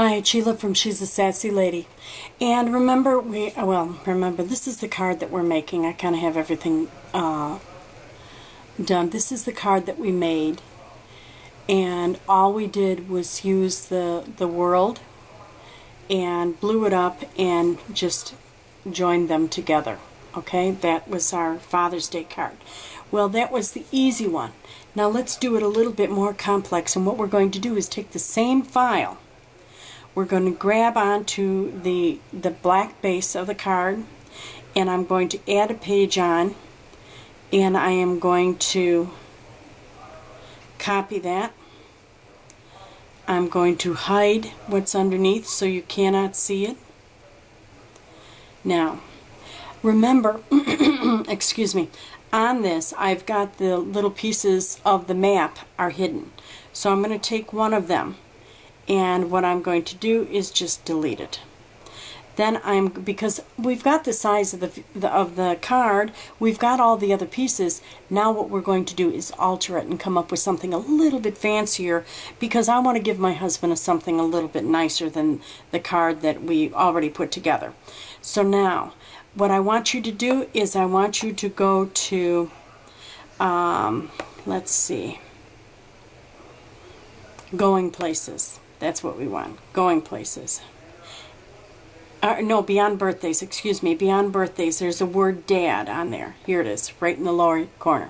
Hi, it's Sheila from She's a Sassy Lady. And remember, this is the card that we're making. I kind of have everything done. This is the card that we made. And all we did was use the world and blew it up and just joined them together. Okay, that was our Father's Day card. Well, that was the easy one. Now let's do it a little bit more complex, and what we're going to do is take the same file. We're going to grab onto the black base of the card, and I'm going to add a page on, and I am going to copy that. I'm going to hide what's underneath so you cannot see it. Now, remember, excuse me, on this I've got the little pieces of the map are hidden. So I'm going to take one of them, and what I'm going to do is just delete it. Then because we've got the size of the card, we've got all the other pieces. Now what we're going to do is alter it and come up with something a little bit fancier, because I want to give my husband something a little bit nicer than the card that we already put together. So now what I want you to do is I want you to go to, let's see, Going Places. That's what we want, Going Places. No, Beyond Birthdays, excuse me, Beyond Birthdays. There's the word Dad on there. Here it is, right in the lower corner.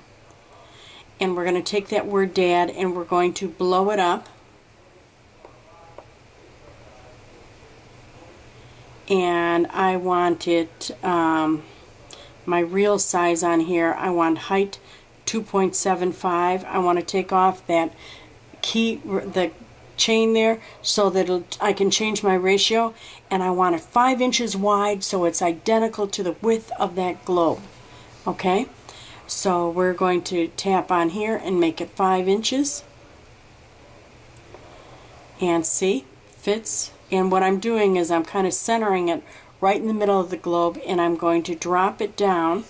And we're going to take that word Dad and we're going to blow it up. And I want it, my real size on here, I want height 2.75. I want to take off that key, the chain there, so that I can change my ratio, and I want it 5 inches wide so it's identical to the width of that globe. Okay, so we're going to tap on here and make it 5 inches, and see, fits. And what I'm doing is I'm kind of centering it right in the middle of the globe, and I'm going to drop it down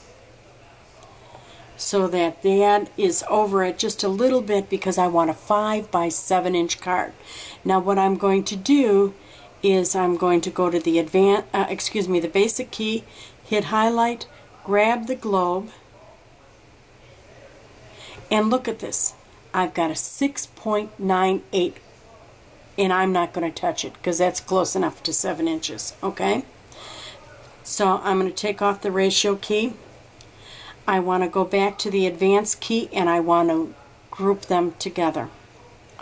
so that is over it just a little bit, because I want a 5 by 7 inch card. Now what I'm going to do is I'm going to go to the the basic key, hit highlight, grab the globe, and look at this. I've got a 6.98, and I'm not going to touch it because that's close enough to 7 inches. Okay, so I'm going to take off the ratio key. I want to go back to the advanced key, and I want to group them together.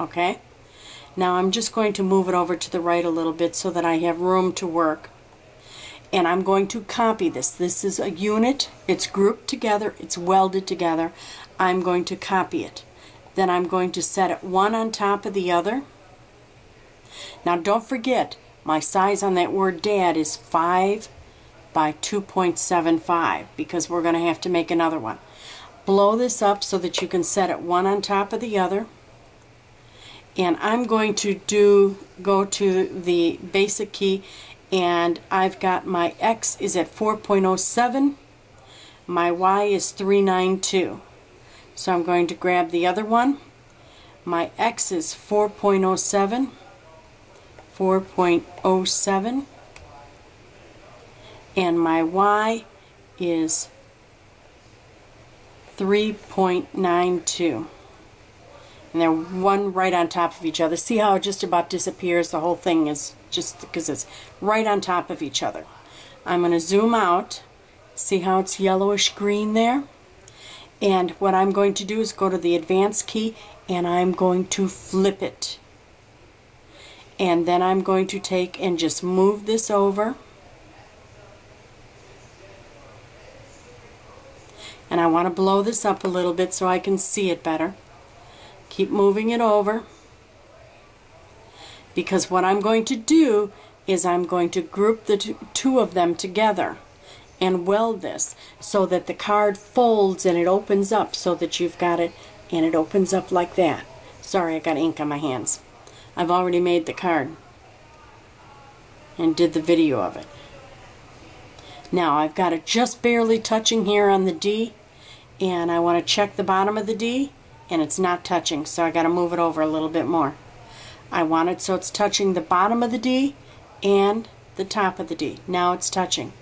Okay, now I'm just going to move it over to the right a little bit so that I have room to work, and I'm going to copy this. This is a unit, it's grouped together, it's welded together. I'm going to copy it. Then I'm going to set it one on top of the other. Now don't forget, my size on that word Dad is 5 by 2.75, because we're going to have to make another one. Blow this up so that you can set it one on top of the other, and I'm going to go to the basic key, and I've got my X is at 4.07, my Y is 392. So I'm going to grab the other one. My X is 4.07, 4.07, and my Y is 3.92. And they're one right on top of each other. See how it just about disappears? The whole thing is just because it's right on top of each other. I'm going to zoom out. See how it's yellowish green there? And what I'm going to do is go to the advanced key, and I'm going to flip it. And then I'm going to take and just move this over. And I want to blow this up a little bit so I can see it better. Keep moving it over, because what I'm going to do is I'm going to group the two of them together and weld this so that the card folds and it opens up, so that you've got it and it opens up like that. Sorry, I got ink on my hands. I've already made the card and did the video of it. Now I've got it just barely touching here on the D, and I want to check the bottom of the D, and it's not touching, so I got to move it over a little bit more. I want it so it's touching the bottom of the D and the top of the D. Now it's touching.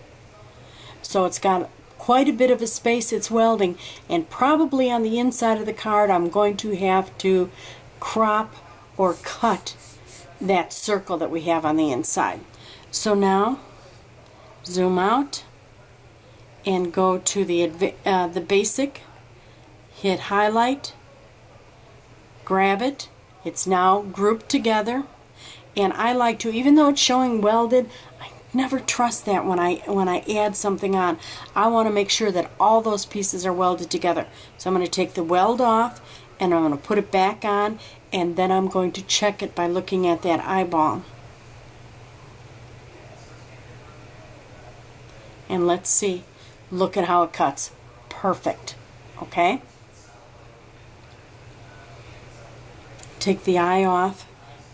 So it's got quite a bit of a space it's welding, and probably on the inside of the card I'm going to have to crop or cut that circle that we have on the inside. So now zoom out and go to the basic, hit highlight, grab it. It's now grouped together, and I like to, even though it's showing welded, I never trust that when I add something on. I want to make sure that all those pieces are welded together. So I'm going to take the weld off and I'm going to put it back on, and then I'm going to check it by looking at that eyeball. And let's see. Look at how it cuts. Perfect. Okay? Take the eye off,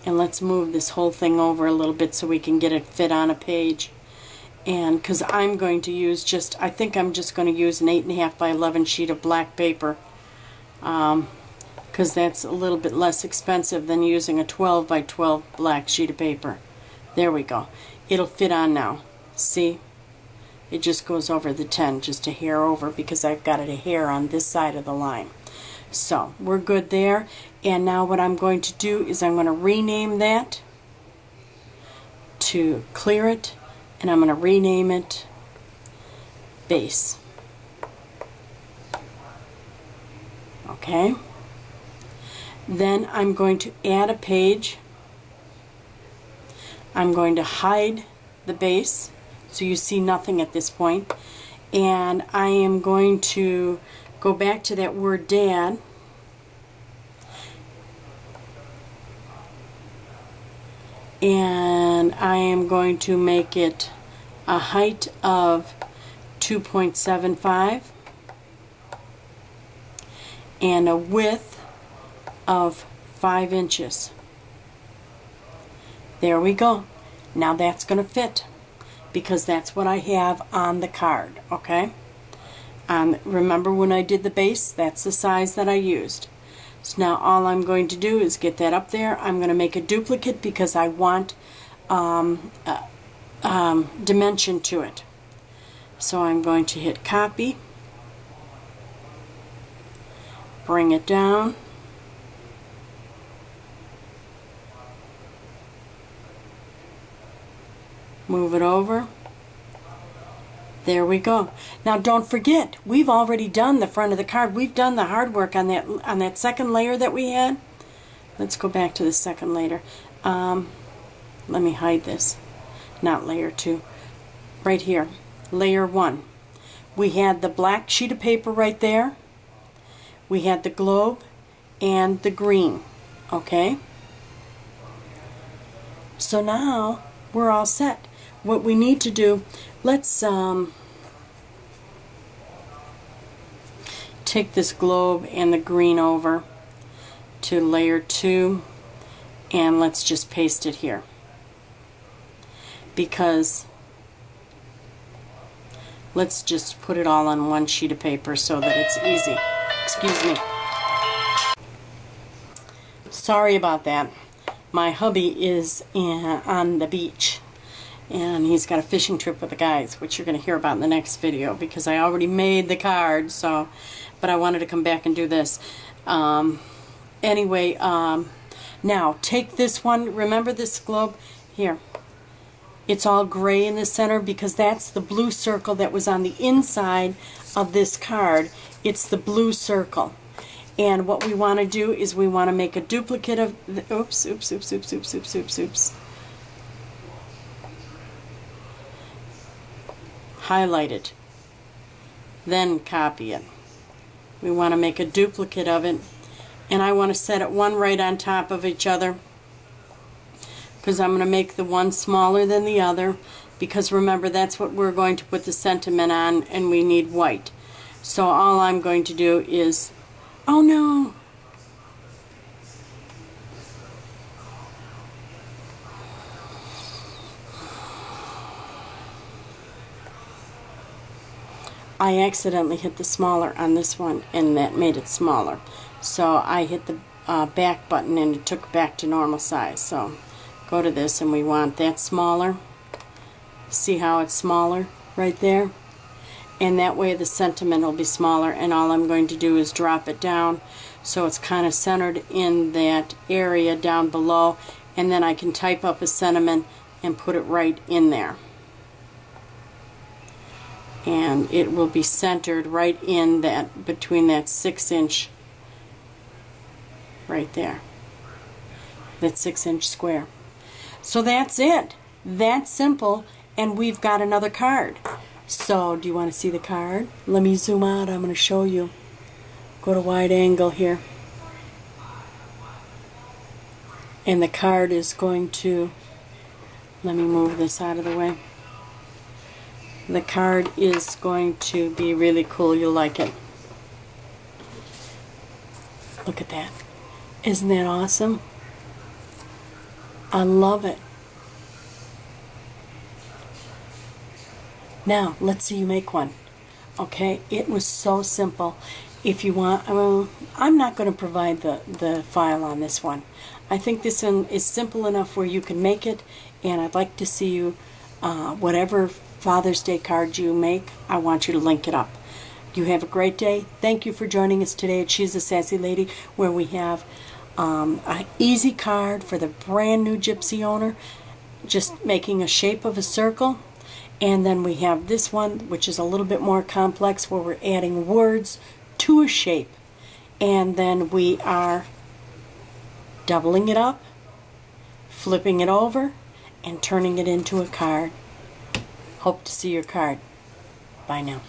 and let's move this whole thing over a little bit so we can get it fit on a page. And because I'm going to use I think I'm just going to use an 8.5 by 11 sheet of black paper, because that's a little bit less expensive than using a 12 by 12 black sheet of paper. There we go. It'll fit on now. See? It just goes over the 10, just a hair over, because I've got it a hair on this side of the line. So we're good there, and now what I'm going to do is I'm going to rename that to clear it, and I'm going to rename it base. Okay. Then I'm going to add a page. I'm going to hide the base so you see nothing at this point, and I am going to go back to that word dad, and I am going to make it a height of 2.75 and a width of 5 inches. There we go. Now that's going to fit, because that's what I have on the card. Okay? Remember when I did the base, that's the size that I used. So now all I'm going to do is get that up there. I'm going to make a duplicate because I want dimension to it. So I'm going to hit copy, bring it down, move it over. There we go. Now don't forget, we've already done the front of the card. We've done the hard work on that second layer that we had. Let's go back to the second layer. Let me hide this. Not layer 2. Right here. Layer 1. We had the black sheet of paper right there. We had the globe and the green. Okay? So now we're all set. What we need to do, let's take this globe and the green over to layer 2, and let's just paste it here, because let's just put it all on one sheet of paper so that it's easy. Excuse me. Sorry about that. My hubby is on the beach, and he's got a fishing trip with the guys, which you're going to hear about in the next video, because I already made the card, so, but I wanted to come back and do this. Anyway, now take this one, remember this globe? Here. It's all gray in the center because that's the blue circle that was on the inside of this card. It's the blue circle. And what we want to do is we want to make a duplicate of the, oops. Highlight it, then copy it. We want to make a duplicate of it, and I want to set it one right on top of each other, because I'm going to make the one smaller than the other, because remember that's what we're going to put the sentiment on, and we need white. So all I'm going to do is, oh no, I accidentally hit the smaller on this one, and that made it smaller. So I hit the back button and it took back to normal size. So go to this and we want that smaller. See how it's smaller right there? And that way the sentiment will be smaller, and all I'm going to do is drop it down so it's kind of centered in that area down below, and then I can type up a sentiment and put it right in there. And it will be centered right in that, between that 6-inch right there, that 6-inch square. So that's it. That's simple, and we've got another card. So do you want to see the card? Let me zoom out. I'm going to show you. Go to wide angle here. And the card is going to, let me move this out of the way. The card is going to be really cool. You'll like it. Look at that. Isn't that awesome? I love it. Now, let's see you make one. Okay, it was so simple. If you want, I'm not going to provide the file on this one. I think this one is simple enough where you can make it, and I'd like to see you, whatever Father's Day card you make, I want you to link it up. You have a great day. Thank you for joining us today at She's a Sassy Lady, where we have an easy card for the brand new gypsy owner, just making a shape of a circle. And then we have this one, which is a little bit more complex, where we're adding words to a shape. And then we are doubling it up, flipping it over, and turning it into a card. Hope to see your card. Bye now.